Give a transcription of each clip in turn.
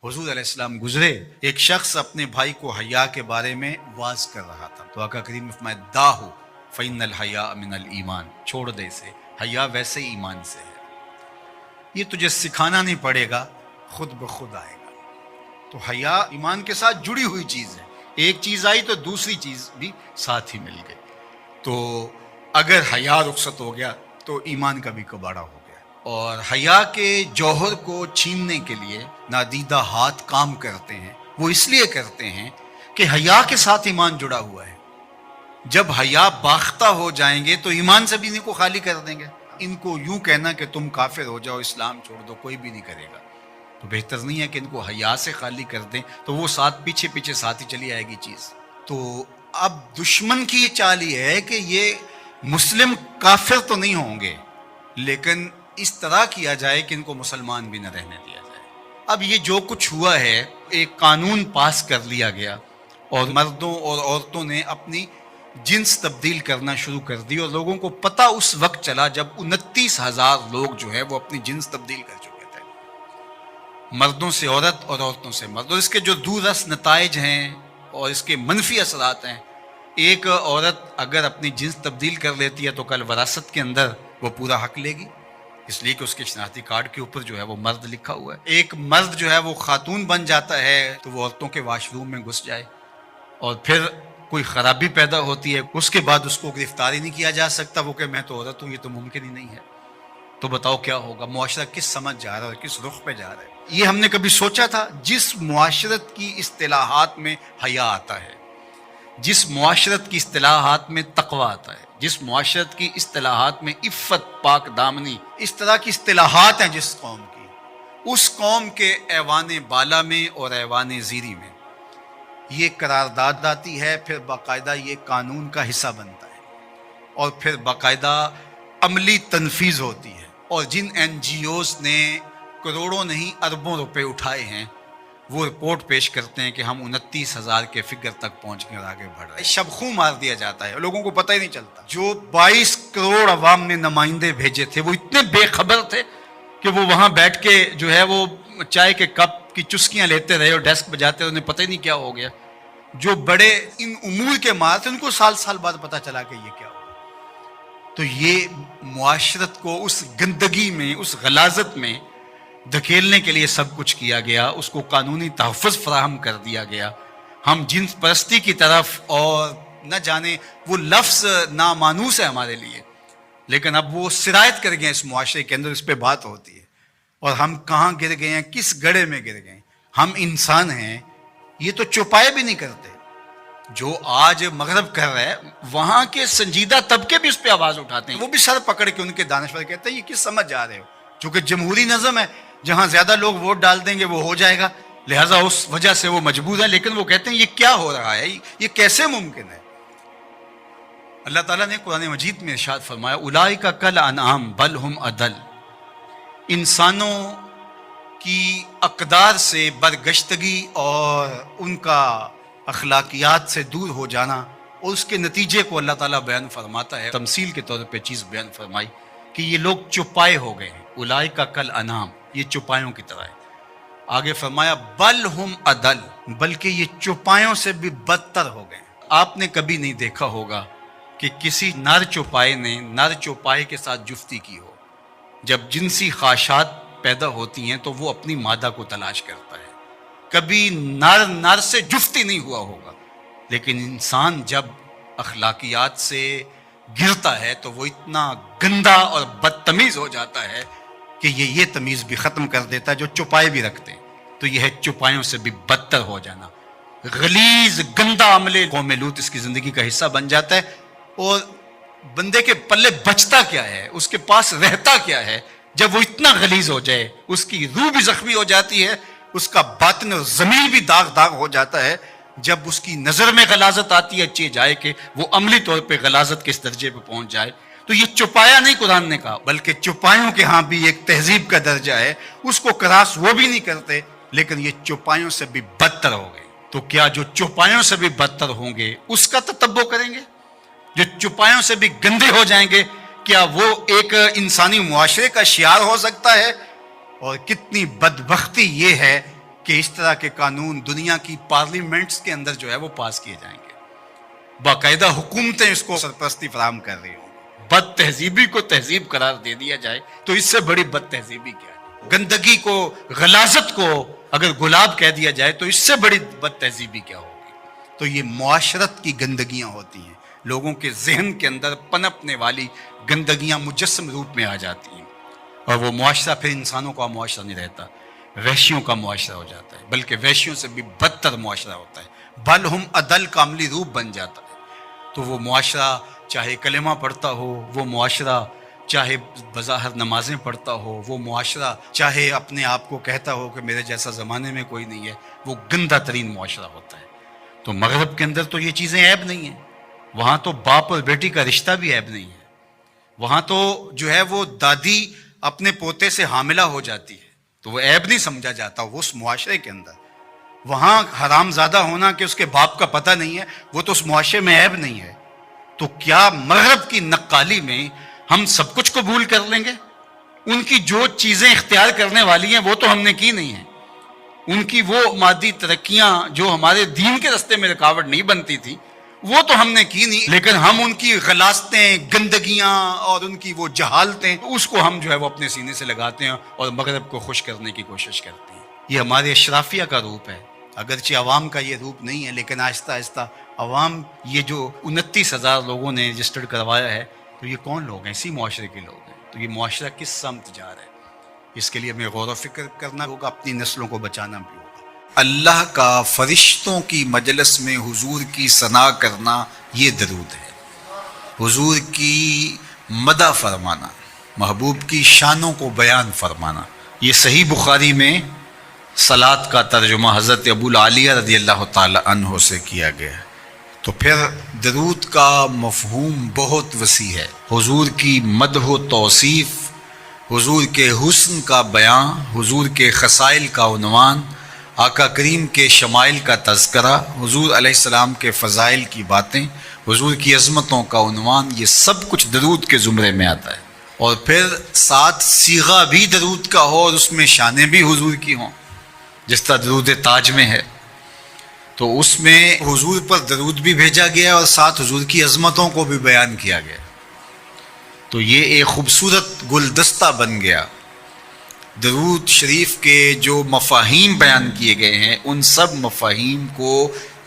हुजूर अलैहिस्सलाम गुजरे, एक शख्स अपने भाई को हया के बारे में वाज कर रहा था तो आका करीम ने फरमाया दाहु फ़इन्नल हया मिनल ईमान, छोड़ दे इसे, हया वैसे ईमान से है, ये तुझे सिखाना नहीं पड़ेगा, खुद ब खुद आएगा। तो हया ईमान के साथ जुड़ी हुई चीज़ है, एक चीज़ आई तो दूसरी चीज़ भी साथ ही मिल गई। तो अगर हया रुखसत हो गया तो ईमान का भी कबाड़ा हो गया। और हया के जौहर को छीनने के लिए नादीदा हाथ काम करते हैं, वो इसलिए करते हैं कि हया के साथ ईमान जुड़ा हुआ है। जब हया बाख्ता हो जाएंगे तो ईमान से भी इनको खाली कर देंगे। इनको यूं कहना कि तुम काफिर हो जाओ, इस्लाम छोड़ दो, कोई भी नहीं करेगा। तो बेहतर नहीं है कि इनको हया से खाली कर दें, तो वो साथ पीछे पीछे साथ ही चली आएगी चीज़। तो अब दुश्मन की ये चाल ये है कि ये मुस्लिम काफिर तो नहीं होंगे, लेकिन इस तरह किया जाए कि इनको मुसलमान भी न रहने दिया जाए। अब ये जो कुछ हुआ है, एक कानून पास कर लिया गया और मर्दों और औरतों ने अपनी जिन्स तब्दील करना शुरू कर दी, और लोगों को पता उस वक्त चला जब 29,000 लोग जो है वो अपनी जिन्स तब्दील कर चुके थे, मर्दों से औरत और औरतों से मर्द। और इसके जो दूरस नताइज हैं और इसके मनफी असरात हैं, एक औरत अगर अपनी जिन्स तब्दील कर लेती है तो कल वरासत के अंदर वो पूरा हक लेगी, इसलिए कि उसके शनाख्ती कार्ड के ऊपर जो है वो मर्द लिखा हुआ है। एक मर्द जो है वो खातून बन जाता है तो वो औरतों के वाशरूम में घुस जाए और फिर कोई खराबी पैदा होती है, उसके बाद उसको गिरफ्तारी नहीं किया जा सकता, वो कि मैं तो औरत हूँ, ये तो मुमकिन ही नहीं है। तो बताओ क्या होगा, मुआशरा किस समझ जा रहा है, किस रुख पे जा रहा है। ये हमने कभी सोचा था? जिस मुआशरत की इस्तिलाहात में हया आता है, जिस मुआशरत की इस्तिलाहात में तकवा आता है, जिस मुआशरत की इस्तिलाहात में इफ़्फ़त, पाक दामनी, इस तरह की इस्तिलाहात हैं जिस कौम की, उस कौम के ऐवान बाला में और ऐवान ज़ीरी में ये करारदाद आती है, फिर बाकायदा ये कानून का हिस्सा बनता है और फिर बाकायदा अमली तनफीज़ होती है। और जिन NGOs ने करोड़ों नहीं अरबों रुपए उठाए हैं, वो रिपोर्ट पेश करते हैं कि हम 29,000 के फिगर तक पहुंच कर आगे बढ़ रहे हैं। शबखू मार दिया जाता है, लोगों को पता ही नहीं चलता। जो 22 करोड़ अवाम ने नुमाइंदे भेजे थे वो इतने बेखबर थे कि वो वहां बैठ के जो है वो चाय के कप की चुस्कियां लेते रहे और डेस्क बजाते रहे, उन्हें पता ही नहीं क्या हो गया। जो बड़े इन उमूर के मार थे उनको साल साल बाद पता चला कि ये क्या हो। तो ये मुआशरत को उस गंदगी में, उस गलाजत में धकेलने के लिए सब कुछ किया गया, उसको कानूनी तहफ़्फ़ुज़ फराहम कर दिया गया। हम जिन्स परस्ती की तरफ, और न जाने वो लफ्ज़ नामानूस है हमारे लिए, लेकिन अब वो सिरायत कर गए इस मुआशरे के अंदर, इस पर बात होती है। और हम कहाँ गिर गए हैं, किस गड्ढे में गिर गए। हम इंसान हैं, ये तो चौपाए भी नहीं करते। जो आज मगरब कर रहा है, वहाँ के संजीदा तबके भी उस पर आवाज़ उठाते हैं, वो भी सर पकड़ के उनके दानश्वर कहते हैं ये किस समझ जा रहे हो, चूँकि जमहूरी नज़म है, जहां ज्यादा लोग वोट डाल देंगे वो हो जाएगा, लिहाजा उस वजह से वो मजबूर है। लेकिन वो कहते हैं ये क्या हो रहा है, ये कैसे मुमकिन है। अल्लाह ताला ने कुरान मजीद में इरशाद फरमाया उलाइका कल अनआम बल हुम अदल, इंसानों की अकदार से बरगश्तगी और उनका अखलाकियात से दूर हो जाना, और उसके नतीजे को अल्लाह ताला बयान फरमाता है। तमसील के तौर पर चीज़ बयान फरमाई कि ये लोग चुपाए हो गए हैं। उलाइका कल अनाम, ये चुपायों की तरह है। आगे फरमाया बल हुम अदल, बल्कि ये चुपायों से भी बदतर हो गए। आपने कभी नहीं देखा होगा कि किसी नर चौपाए ने नर चौपाए के साथ जुफ्ती की हो। जब जिनसी ख्वाहिशात पैदा होती हैं तो वो अपनी मादा को तलाश करता है। कभी नर नर से जुफ्ती नहीं हुआ होगा, लेकिन इंसान जब अखलाकियात से गिरता है तो वो इतना गंदा और बदतमीज हो जाता है कि ये तमीज़ भी ख़त्म कर देता है जो चौपाए भी रखते हैं। तो यह है चौपायों से भी बदतर हो जाना। गलीज गंदा अमले कौम लूत इसकी ज़िंदगी का हिस्सा बन जाता है। और बंदे के पल्ले बचता क्या है, उसके पास रहता क्या है जब वो इतना गलीज हो जाए, उसकी रूह भी जख्मी हो जाती है, उसका बातिन और ज़मीर भी दाग दाग हो जाता है। जब उसकी नज़र में गलाजत आती है, अच्छी जाए कि वो अमली तौर पे गलाजत के इस दर्जे पे पहुंच जाए। तो ये चुपाया नहीं कुरान ने कहा, बल्कि चुपायों के यहाँ भी एक तहजीब का दर्जा है, उसको क्रास वो भी नहीं करते, लेकिन ये चुपायों से भी बदतर हो गए। तो क्या जो चुपायों से भी बदतर होंगे उसका ततब्बो करेंगे? जो चुपायों से भी गंदे हो जाएंगे, क्या वो एक इंसानी मुआशरे का शियार हो सकता है? और कितनी बदबख्ती ये है کہ اس طرح کے قانون دنیا کی پارلیمنٹس کے اندر جو ہے وہ پاس کیے جائیں گے، باقاعدہ حکومتیں اس کو سرپرستی فراہم کر رہی ہوں۔ بد تہذیبی کو تہذیب قرار دے دیا جائے تو اس سے بڑی بد تہذیبی کیا ہے؟ گندگی کو، غلاظت کو اگر گلاب کہہ دیا جائے تو اس سے بڑی بد تہذیبی کیا ہوگی؟ تو یہ معاشرت کی گندگیاں ہوتی ہیں، لوگوں کے ذہن کے اندر پنپنے والی گندگیاں مجسم روپ میں آ جاتی ہیں، اور وہ معاشرہ پھر انسانوں کا معاشرہ نہیں رہتا، وحشیوں کا معاشرہ ہو جاتا ہے، بلکہ وحشیوں سے بھی بدتر معاشرہ ہوتا ہے، بل ہم عدل کا عملی روپ بن جاتا ہے۔ تو وہ معاشرہ چاہے کلمہ پڑھتا ہو، وہ معاشرہ چاہے بظاہر نمازیں پڑھتا ہو، وہ معاشرہ چاہے اپنے آپ کو کہتا ہو کہ میرے جیسا زمانے میں کوئی نہیں ہے، وہ گندہ ترین معاشرہ ہوتا ہے۔ تو مغرب کے اندر تو یہ چیزیں عیب نہیں ہیں، وہاں تو باپ اور بیٹی کا رشتہ بھی عیب نہیں ہے، وہاں تو جو ہے وہ دادی اپنے پوتے سے حاملہ ہو جاتی ہے تو وہ عیب نہیں سمجھا جاتا وہ اس معاشرے کے اندر۔ وہاں حرام زادہ ہونا کہ اس کے باپ کا پتہ نہیں ہے، وہ تو اس معاشرے میں عیب نہیں ہے۔ تو کیا مغرب کی نقالی میں ہم سب کچھ قبول کر لیں گے؟ ان کی جو چیزیں اختیار کرنے والی ہیں وہ تو ہم نے کی نہیں ہیں، ان کی وہ مادی ترقیاں جو ہمارے دین کے راستے میں رکاوٹ نہیں بنتی تھی وہ تو ہم نے کی نہیں، لیکن ہم ان کی غلاظتیں، گندگیاں اور ان کی وہ جہالتیں اس کو ہم جو ہے وہ اپنے سینے سے لگاتے ہیں اور مغرب کو خوش کرنے کی کوشش کرتے ہیں۔ یہ ہمارے اشرافیہ کا روپ ہے، اگرچہ عوام کا یہ روپ نہیں ہے، لیکن آہستہ آہستہ عوام، یہ جو 29,000 لوگوں نے رجسٹرڈ کروایا ہے تو یہ کون لوگ ہیں؟ اسی معاشرے کے لوگ ہیں۔ تو یہ معاشرہ کس سمت جا رہا ہے، اس کے لیے ہمیں غور و فکر کرنا ہوگا، اپنی نسلوں کو بچانا بھی ہوگا۔ اللہ کا فرشتوں کی مجلس میں حضور کی ثنا کرنا یہ درود ہے، حضور کی مدح فرمانا، محبوب کی شانوں کو بیان فرمانا۔ یہ صحیح بخاری میں صلاۃ کا ترجمہ حضرت ابو العالیہ رضی اللہ تعالی عنہ سے کیا گیا ہے۔ تو پھر درود کا مفہوم بہت وسیع ہے، حضور کی مدح و توصیف، حضور کے حسن کا بیان، حضور کے خصائل کا عنوان، آقا کریم کے شمائل کا تذکرہ، حضور علیہ السلام کے فضائل کی باتیں، حضور کی عظمتوں کا عنوان، یہ سب کچھ درود کے زمرے میں آتا ہے۔ اور پھر ساتھ صیغہ بھی درود کا ہو اور اس میں شانیں بھی حضور کی ہوں، جس طرح درود تاج میں ہے، تو اس میں حضور پر درود بھی بھیجا گیا اور ساتھ حضور کی عظمتوں کو بھی بیان کیا گیا۔ تو یہ ایک خوبصورت گلدستہ بن گیا۔ درود شریف کے جو مفاہیم بیان کیے گئے ہیں ان سب مفاہیم کو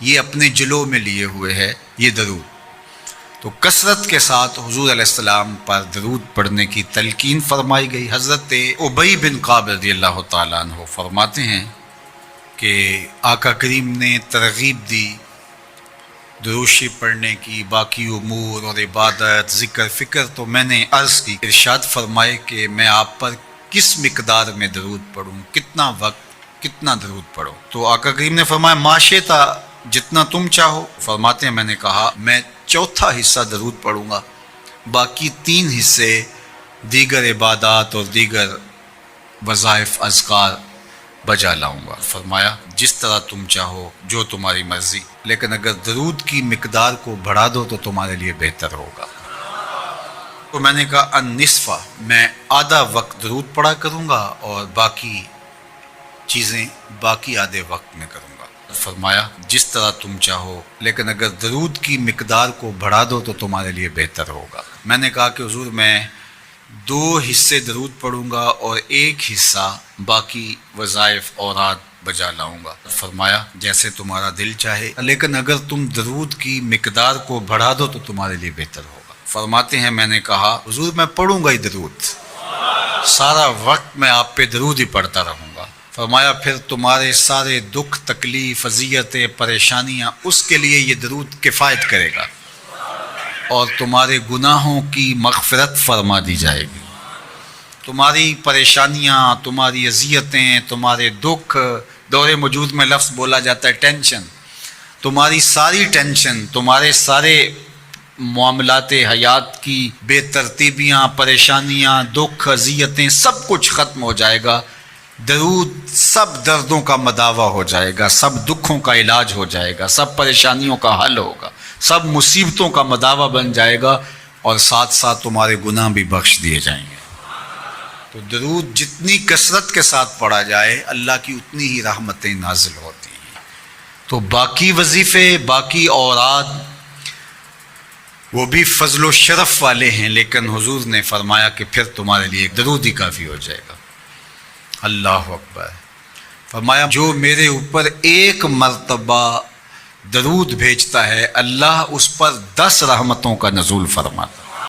یہ اپنے جلو میں لیے ہوئے ہے یہ درود۔ تو کثرت کے ساتھ حضور علیہ السلام پر درود پڑھنے کی تلقین فرمائی گئی۔ حضرت ابی بن کعب رضی اللہ تعالیٰ عنہ فرماتے ہیں کہ آقا کریم نے ترغیب دی درود شریف پڑھنے کی، باقی امور اور عبادت، ذکر فکر تو میں نے عرض کی، ارشاد فرمائے کہ میں آپ پر کس مقدار میں درود پڑھوں، کتنا وقت، کتنا درود پڑھوں؟ تو آقا کریم نے فرمایا ما شئتا، جتنا تم چاہو۔ فرماتے ہیں میں نے کہا میں چوتھا حصہ درود پڑھوں گا، باقی 3 حصے دیگر عبادات اور دیگر وظائف اذکار بجا لاؤں گا۔ فرمایا جس طرح تم چاہو، جو تمہاری مرضی، لیکن اگر درود کی مقدار کو بڑھا دو تو تمہارے لیے بہتر ہوگا۔ تو میں نے کہا النصف، میں آدھا وقت درود پڑھا کروں گا اور باقی چیزیں باقی آدھے وقت میں کروں گا۔ فرمایا جس طرح تم چاہو، لیکن اگر درود کی مقدار کو بڑھا دو تو تمہارے لیے بہتر ہوگا۔ میں نے کہا کہ حضور میں 2 حصے درود پڑھوں گا اور 1 حصہ باقی وظائف اوراد بجا لاؤں گا۔ فرمایا جیسے تمہارا دل چاہے، لیکن اگر تم درود کی مقدار کو بڑھا دو تو تمہارے لیے بہتر ہوگا۔ فرماتے ہیں میں نے کہا حضور میں پڑھوں گا ہی درود، سارا وقت میں آپ پہ درود ہی پڑھتا رہوں گا۔ فرمایا پھر تمہارے سارے دکھ، تکلیف، اذیتیں، پریشانیاں، اس کے لیے یہ درود کفایت کرے گا اور تمہارے گناہوں کی مغفرت فرما دی جائے گی۔ تمہاری پریشانیاں، تمہاری اذیتیں، تمہارے دکھ، دور موجود میں لفظ بولا جاتا ہے ٹینشن، تمہاری ساری ٹینشن، تمہارے سارے معاملات حیات کی بے ترتیبیاں، پریشانیاں، دکھ، اذیتیں، سب کچھ ختم ہو جائے گا۔ درود سب دردوں کا مداوع ہو جائے گا، سب دکھوں کا علاج ہو جائے گا، سب پریشانیوں کا حل ہوگا، سب مصیبتوں کا مداوع بن جائے گا، اور ساتھ ساتھ تمہارے گناہ بھی بخش دیے جائیں گے۔ تو درود جتنی کثرت کے ساتھ پڑھا جائے اللہ کی اتنی ہی رحمتیں نازل ہوتی ہیں۔ تو باقی وظیفے، باقی اوراد وہ بھی فضل و شرف والے ہیں، لیکن حضور نے فرمایا کہ پھر تمہارے لیے ایک درود ہی کافی ہو جائے گا۔ اللہ اکبر۔ فرمایا جو میرے اوپر ایک مرتبہ درود بھیجتا ہے اللہ اس پر 10 رحمتوں کا نزول فرماتا ہے۔